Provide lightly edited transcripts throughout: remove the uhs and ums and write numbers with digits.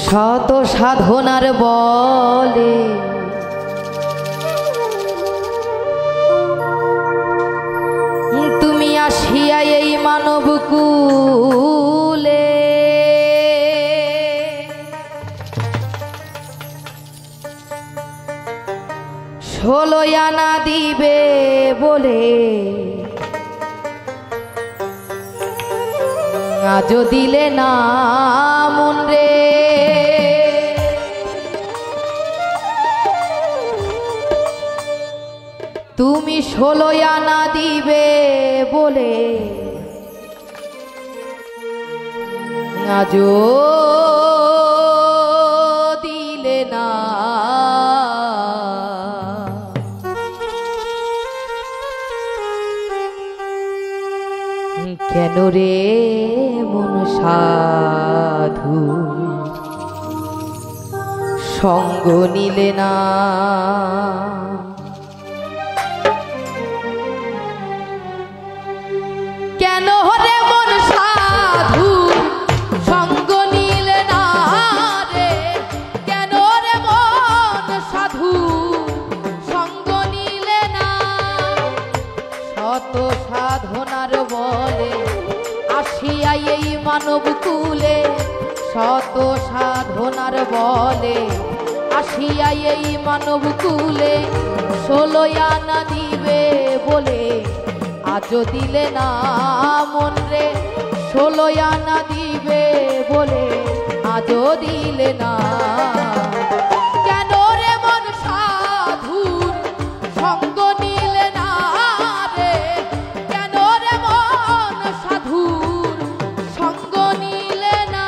শত সাধনার বলে তুমি আসিয়া এই মানব কুলে ষোলো আনা দিবে বলে আজও দিলে না মন রে। তুমি ষোলো আনা দিবে বলে আজও দিলে না। কেন রে মন সাধু সঙ্গ নিলে না? কেন রে মন সাধু সঙ্গ নিলে না রে? কেন রে মন সাধু সঙ্গ নিলে না? শত সাধনার বলে আসিয়া এই মানব কুলে, শত সাধনার বলে আসিয়া এই মানব কুলে ষোলো আনা দিবে বলে আজও দিলে না মন রে। ষোলো আনা দিবে বলে আজও দিলে না। কেন রে মন সাধুর সঙ্গ নিলে না রে? কেন রে মন সাধুর সঙ্গ নিলে না?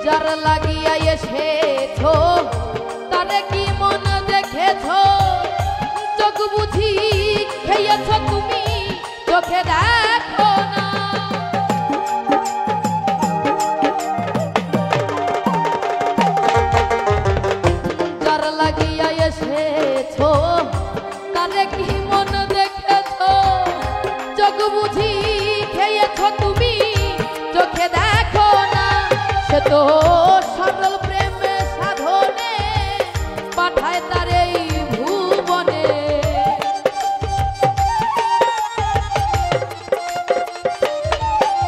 যার লাগিয়া এসেছো তারে কি মন দেখেছো? চোখ বুঝি খেয়েছো তুমি, চোখে দেখো না। যার লাগিয়া এসেছো তারে কি মন দেখেছো? চোখ বুঝি খেয়েছো তুমি, চোখে দেখো না। সে তো সরল প্রেমে সাধনে পাঠায় তার এই ভুবনে।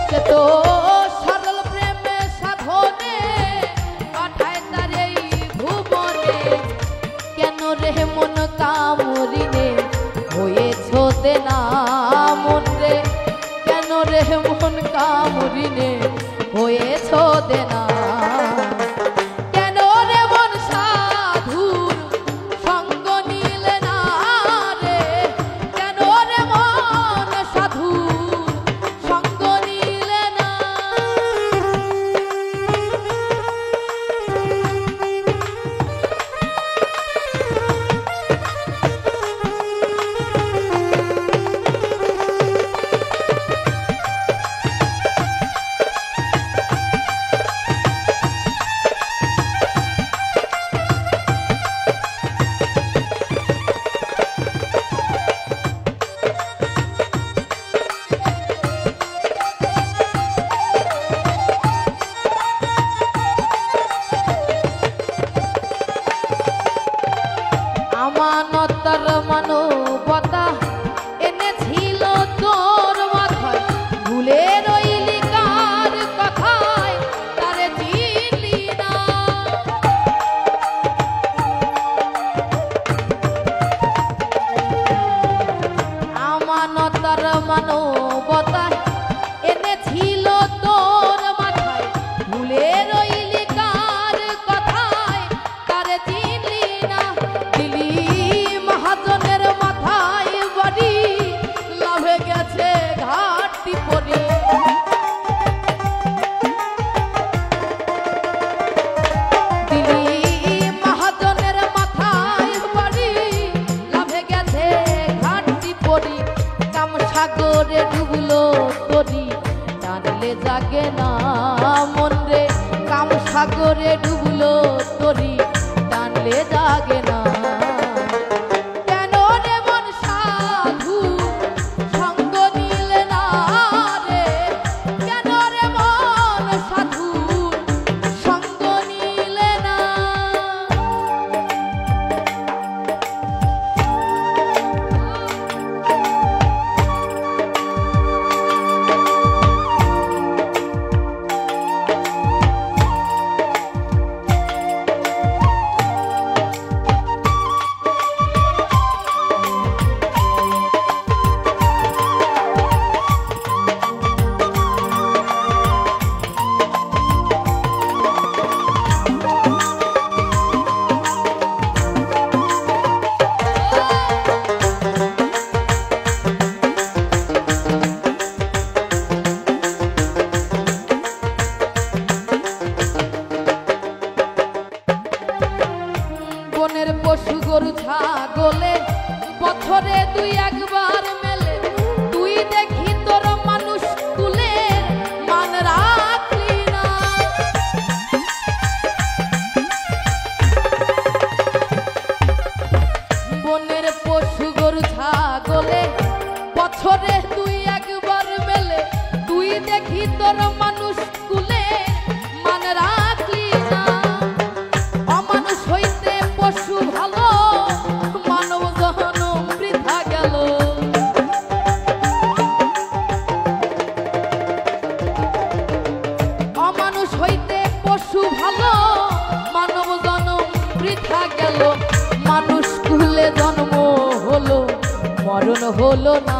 সে তো সরল প্রেমে সাধনে পাঠায় তার এই ভুবনে। কেন রে মন কামরিনে হয়েছো দেনা মন রে? কেন রে মন কামরিনে হয়েছো দেনা? কেন রে মন সাধুর সঙ্গ নিলে না রে? কেন রে মন সাধুর সঙ্গ নিলে না? আমানতার মানবতা এনেছিল তোর মাথায়, ভুলে রইলি কার কথায় তারে চিনলি না। আমানতার মানবতা এনেছিল তোর মাথায়, ভুলে রইলি কার কথায় তারে চিনলি না। দিলি মহাজনের সাগরে ডুবলো তরি টানলে জাগে না মন রে, কাম সাগরে ডুবলো তরি টানলে জাগে না। পশু গরু ছাগলে বছরে দুই একবার মেলে, তুই দেখি তোর মানুষ তুলে মান রাখলি না। বনের পশু গরু ছাগলে বছরে দুই একবার মেলে, তুই দেখি তোর মানুষ তুলে মান রাখলি না। অমানুষ হইতে পশু ভালো, মানব জনম বৃথা গেল। অমানুষ হইতে পশু ভালো, মানব জনম বৃথা গেল। মানুষ কুলে জন্ম হলো, মরণ হলো না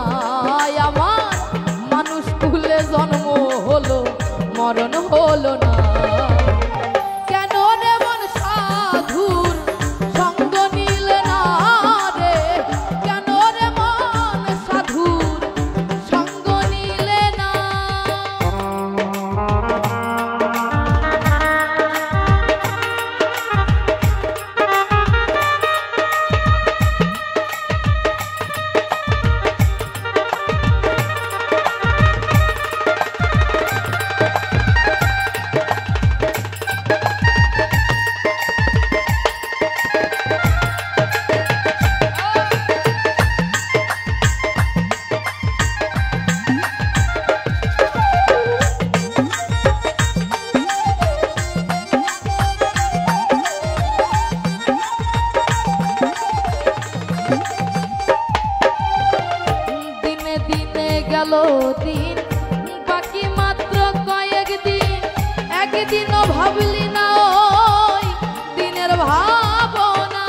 আমার। মানুষ কুলে জন্ম হলো, মরণ হলো না। দিন বাকি মাত্র কয়েক দিন, একদিনও ভাবলি না ওই দিনের ভাবনা।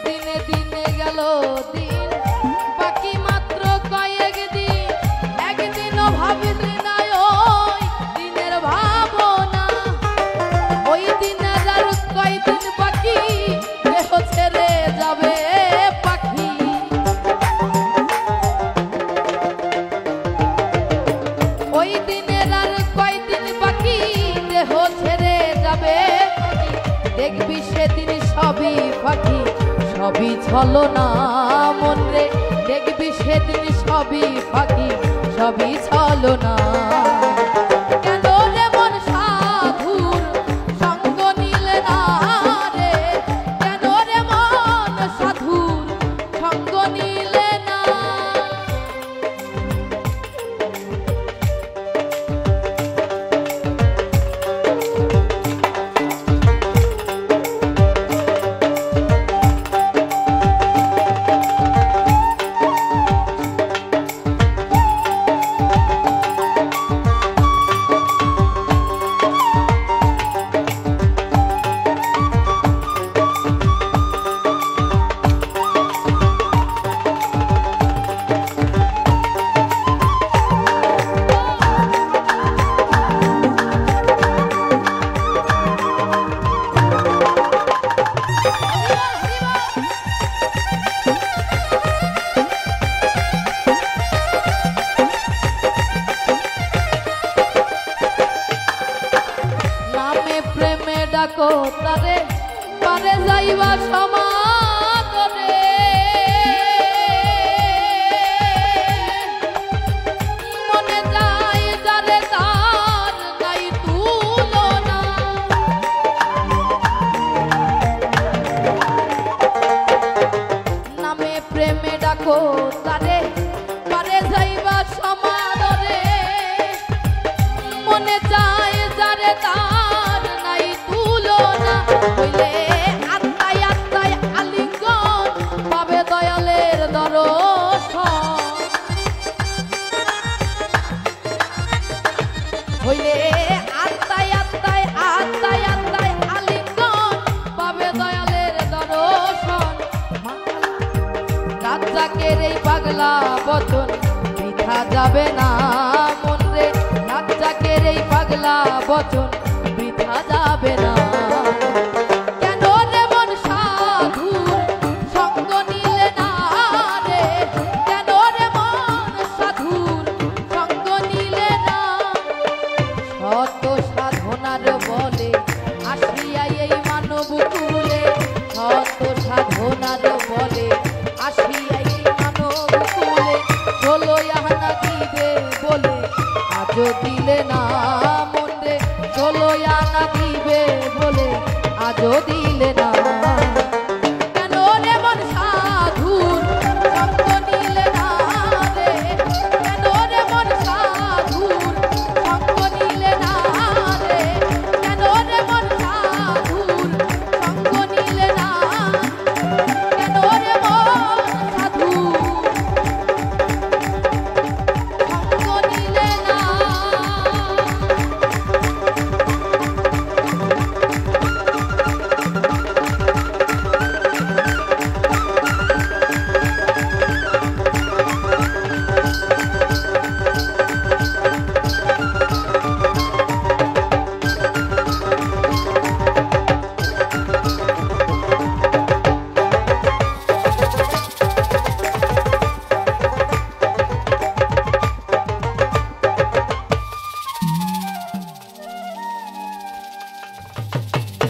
দিনে দিনে গেল দিন বাকি মাত্র কয়েক দিন, একদিনও ভাবলি না ওই দিনের ভাবনা। ওই দিনের আর কয়দিন বাকি, দেহ ছেড়ে যাবে পাখি। ওই দিনের আর কয়দিন বাকি, দেহ ছেড়ে যাবে পাখি। দেখবি সেদিন সবই পাখি, সবই ছলনা মন রে। দেখবি সেদিন সবই পাখি, সবই ছলনা। তারে পারে যাইবা সমাজ। সাদরে মনে যায় যারে তার নাই তুলনা নামে প্রেমে ডাকো তারে পারে যাইবা সমাদরে মনে যায় যারে তার নাই তুলনা হইলে আত্মায় আত্মায় আলিঙ্গন পাবে দয়ালের দর্শন হইলে আত্মায় আত্মায় আত্মায় আত্মায় আলিঙ্গন পাবে দয়ালের দর্শন রাজ্জাকের এই পাগলা বচন বৃথা যাবে না মন রে রাজ্জাকের এই পাগলা বচন বৃথা যাবে না কেন রে মন সাধুর সঙ্গ নিলে না রে কেন রে মন সাধুর সঙ্গ নিলে না শত সাধনার বলে আসিয়া এই মানব কুলে শত সাধনার বলে আসিয়া এই মানব কুলে ষোলো আনা দিবে বলে আজও দিলে না মন রে ষোলো আনা দিবে বলে আজও দিলে না